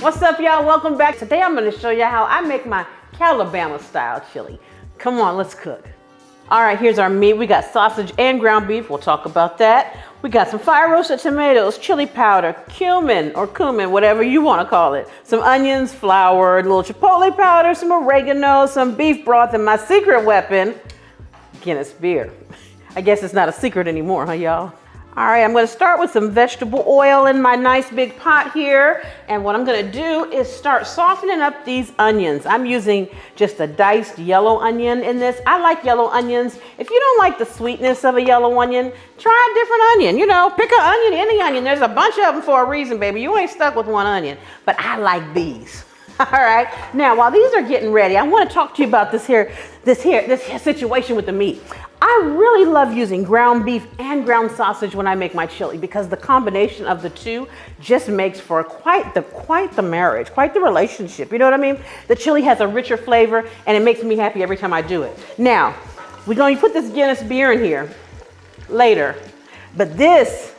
What's up, y'all? Welcome back. Today I'm going to show you how I make my Calabama style chili. Come on, let's cook. All right, here's our meat. We got sausage and ground beef. We'll talk about that. We got some fire roasted tomatoes, chili powder, cumin, whatever you want to call it. Some onions, flour, a little chipotle powder, some oregano, some beef broth, and my secret weapon, Guinness beer. I guess it's not a secret anymore, huh, y'all? All right, I'm going to start with some vegetable oil in my nice big pot here. And what I'm going to do is start softening up these onions. I'm using just a diced yellow onion in this. I like yellow onions. If you don't like the sweetness of a yellow onion, try a different onion. You know, pick an onion, any onion. There's a bunch of them for a reason, baby. You ain't stuck with one onion. But I like these. All right. Now, while these are getting ready, I want to talk to you about this situation with the meat. I really love using ground beef and ground sausage when I make my chili because the combination of the two just makes for quite the marriage, quite the relationship. You know what I mean? The chili has a richer flavor and it makes me happy every time I do it. Now, we're going to put this Guinness beer in here later, but this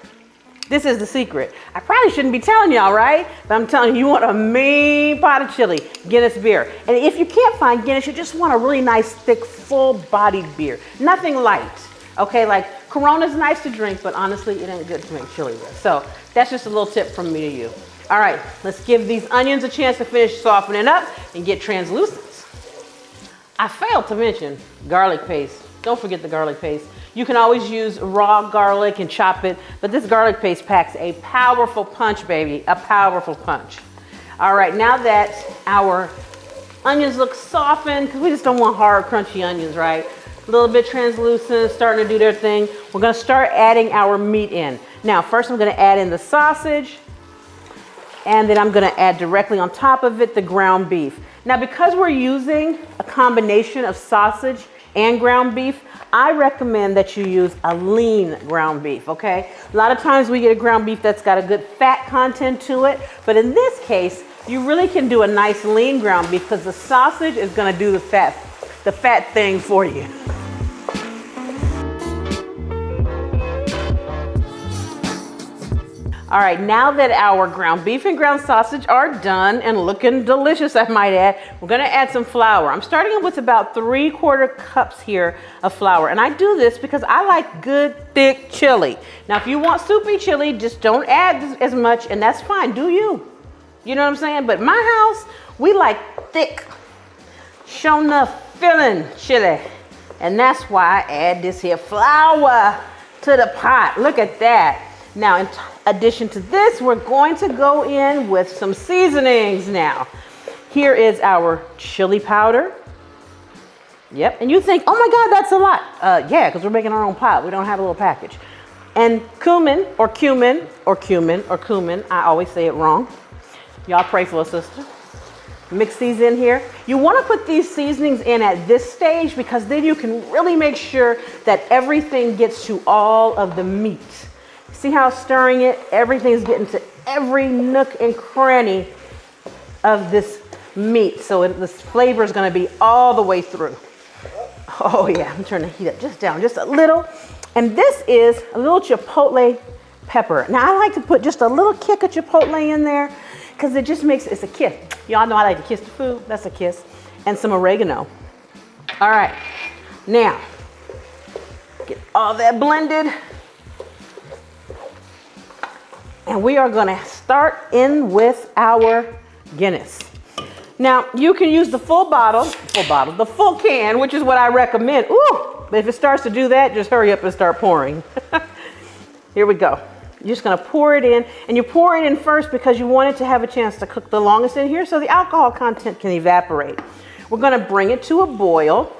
is the secret. I probably shouldn't be telling y'all, right? But I'm telling you, you want a mean pot of chili, Guinness beer. And if you can't find Guinness, you just want a really nice, thick, full-bodied beer. Nothing light, okay? Like Corona's nice to drink, but honestly, it ain't good to make chili with. So that's just a little tip from me to you. All right, let's give these onions a chance to finish softening up and get translucent. I failed to mention garlic paste. Don't forget the garlic paste. You can always use raw garlic and chop it, but this garlic paste packs a powerful punch, baby, a powerful punch. All right, now that our onions look softened, because we just don't want hard, crunchy onions, right? A little bit translucent, starting to do their thing. We're gonna start adding our meat in. Now, first I'm gonna add in the sausage, and then I'm gonna add directly on top of it the ground beef. Now, because we're using a combination of sausage and ground beef, I recommend that you use a lean ground beef, okay? A lot of times we get a ground beef that's got a good fat content to it, but in this case, you really can do a nice lean ground beef because the sausage is gonna do the fat thing for you. All right, now that our ground beef and ground sausage are done and looking delicious, I might add, we're gonna add some flour. I'm starting with about 3/4 cups here of flour. And I do this because I like good, thick chili. Now, if you want soupy chili, just don't add as much and that's fine, do you? You know what I'm saying? But my house, we like thick, show enough filling chili. And that's why I add this here flour to the pot. Look at that. Now, in addition to this, we're going to go in with some seasonings now. Here is our chili powder. Yep, and you think, oh my God, that's a lot. Yeah, because we're making our own pot. We don't have a little package. And cumin, I always say it wrong. Y'all pray for a sister. Mix these in here. You want to put these seasonings in at this stage because then you can really make sure that everything gets to all of the meat. See how stirring it? Everything's getting to every nook and cranny of this meat. So this flavor is going to be all the way through. Oh yeah, I'm turning the heat up just down, just a little. And this is a little chipotle pepper. Now I like to put just a little kick of chipotle in there because it just makes, it's a kiss. Y'all know I like to kiss the food. That's a kiss. And some oregano. All right, now get all that blended. And we are gonna start in with our Guinness. Now, you can use the full can, which is what I recommend. Ooh, but if it starts to do that, just hurry up and start pouring. Here we go. You're just gonna pour it in, and you pour it in first because you want it to have a chance to cook the longest in here so the alcohol content can evaporate. We're gonna bring it to a boil.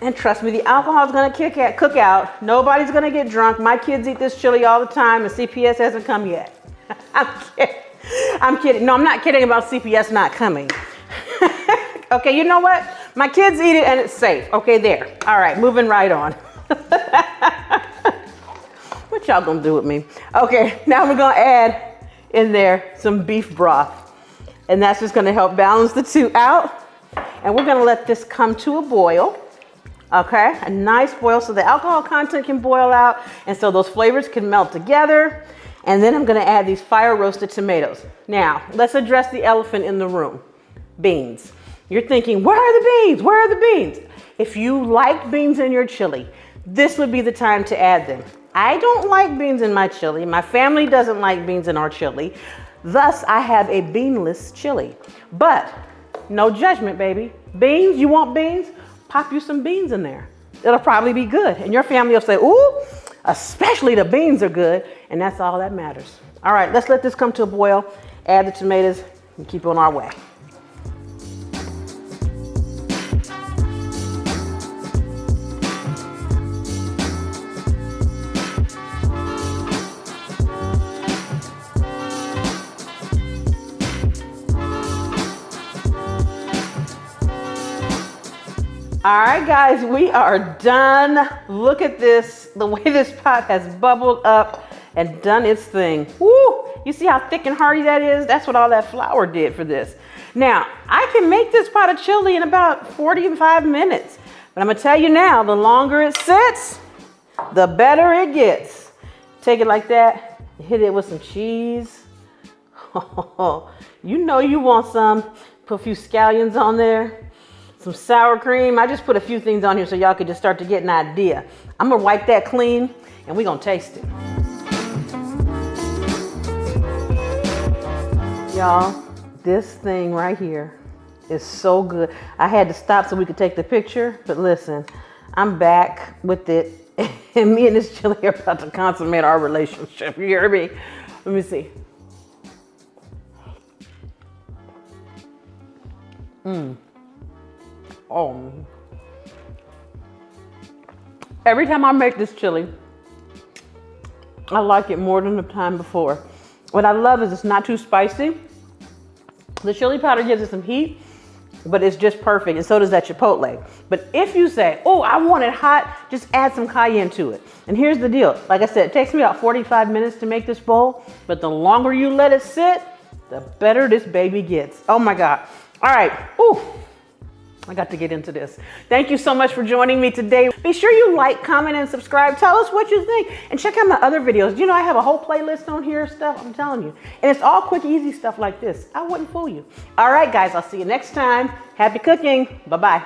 And trust me, the alcohol is going to cook out. Nobody's going to get drunk. My kids eat this chili all the time, and CPS hasn't come yet. I'm kidding. No, I'm not kidding about CPS not coming. Okay, you know what? My kids eat it, and it's safe. Okay, there. All right, moving right on. What y'all going to do with me? Okay, now we're going to add in there some beef broth. And that's just going to help balance the two out. And we're going to let this come to a boil. Okay, a nice boil so the alcohol content can boil out and so those flavors can melt together. And then I'm gonna add these fire roasted tomatoes. Now, let's address the elephant in the room, beans. You're thinking, where are the beans? Where are the beans? If you like beans in your chili, this would be the time to add them. I don't like beans in my chili. My family doesn't like beans in our chili. Thus, I have a beanless chili. But no judgment, baby. Beans, you want beans? Pop you some beans in there. It'll probably be good. And your family will say, ooh, especially the beans are good. And that's all that matters. All right, let's let this come to a boil. Add the tomatoes and keep on our way. All right, guys, we are done. Look at this, the way this pot has bubbled up and done its thing. Woo! You see how thick and hearty that is? That's what all that flour did for this. Now, I can make this pot of chili in about 45 minutes. But I'm gonna tell you now, the longer it sits, the better it gets. Take it like that, hit it with some cheese. You know you want some. Put a few scallions on there. Some sour cream. I just put a few things on here so y'all could just start to get an idea. I'm gonna wipe that clean and we're gonna taste it. Y'all, this thing right here is so good. I had to stop so we could take the picture, but listen, I'm back with it. And me and this chili are about to consummate our relationship. You hear me? Let me see. Oh. Every time I make this chili, I like it more than the time before. What I love is it's not too spicy. The chili powder gives it some heat, but it's just perfect, and so does that chipotle. But if you say, oh, I want it hot, just add some cayenne to it. And here's the deal. Like I said, it takes me about 45 minutes to make this bowl, but the longer you let it sit, the better this baby gets. Oh my God. All right. Ooh. I got to get into this. Thank you so much for joining me today. Be sure you like, comment, and subscribe. Tell us what you think. And check out my other videos. You know, I have a whole playlist on here of stuff, I'm telling you. And it's all quick, easy stuff like this. I wouldn't fool you. All right, guys, I'll see you next time. Happy cooking. Bye-bye.